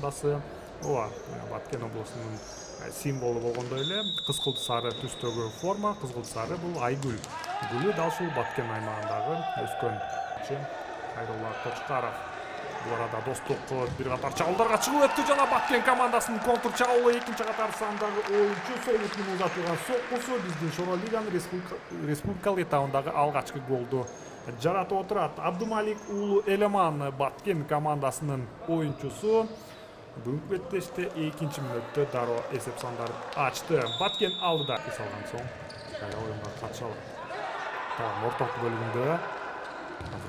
командасы. Ооба, Баткен облусунун символу болгондой эле кызгылт сары түстөгү форма, кызгылт сары бул айгүл. Гүлү дал ушул Баткен аймагындагы өскөн. Кайрулла Кочкаров бул арада достук бир катар чабуулдарга чыгып өттү жана Баткен командасынын контр чабуулу экинчи катар сандагы оюнчу сол бутунун узатылган соккусу биздин Шоро Лиганын республикалык этабындагы алгачкы голду жаратып отурат. Абдумалик уулу Элеман Баткен командасынын оюнчусу. Бүгүнкү беттеште экинчи мүнөттө дароо эсеп сандарын ачты. Баткен алдыда салган соң кайра оюнга катышалы. Ортолук бөлүгүндө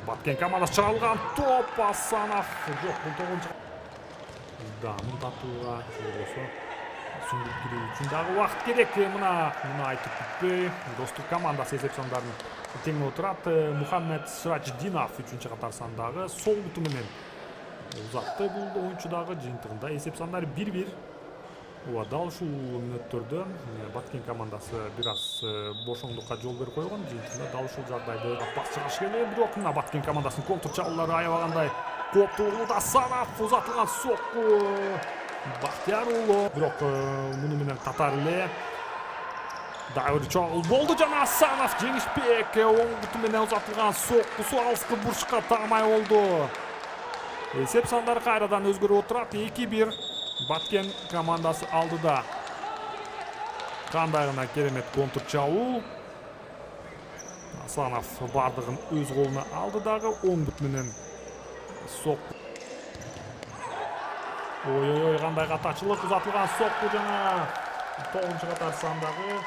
Баткен командасы чыгарылган топ Асанов жок, бул тогунчу. Мынтатууга болсо сүңгүп кирүү үчүн дагы убакыт керек. Мына айтып бүтпөй. Достук командасы эсеп сандарын тең отурат. Мухаммед Сирадждинов 3-чү катар сандагы сол буту менен узатты бул оюнчу дагы. Жыйынтыгында эсеп сандары 1-1. Ооба, дал ушул мүнөттөрдө Баткен командасы бир аз бошоңдукка жол берип койгон. Жыйынтыгында дал ушул жагдайды бас чыгыш керек. Бирок мына Баткен командасынын контр чабуулары аябагандай кооптуу. Асанов узатылган сокку Бактияр уулу. Бирок муну менен катар эле дагы бир чогул болду жана Асанов жеңишпек оң буту менен узатылган соккусу алыскы бурчка тагмай болду. Эсеп сандары кайрадан өзгөрүп отурат. 2-1. Баткен командасы алдыда. Кандай гана керемет контр чабуу. Асанов бардыгын өз колуна алды дагы оң бут менен сокку. Ой, кандай катачылык, узатылган сокку жана 9-чу катар сандагы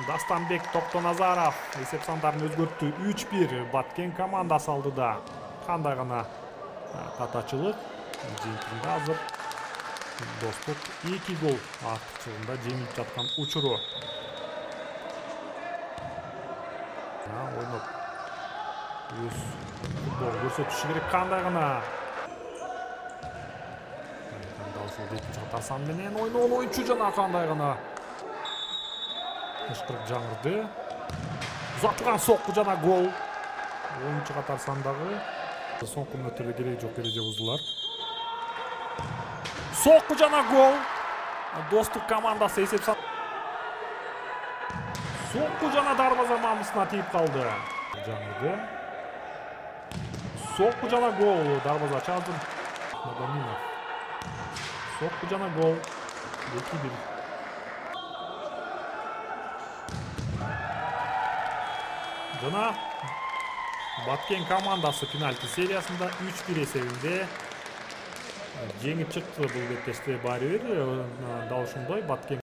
Дастанбек Токтоназаров эсеп сандарын өзгөрттү. 3-1. Баткен командасы алдыда. Кандай гана катачылык. Жыйынтыгында азыр достук 2 гол артыкчылыгында жеңилип жаткан учуру. Ойноп өз футбол көрсөтүшү керек. Кандай гана экинчи катар сан менен ойногон оюнчу жана кандай гана кычкырык жаңырды. Узатылган сокку жана гол. Оюнчу катар сандагы соңку мүнөттөрдө кереги жок эреже бузулар. Сокку жана гол. Достук командасы эсеп сокку жана дарбаза мамысына тийип калды. Жаңырды. Сокку жана гол. Дарбаза чалдым. Сокку жана гол. 2-1. Жана Баткен командасы пенальти сериясында 3-1 эсебинде жеңип чыкты. Бул беттеште баары бир дал ушундай Баткен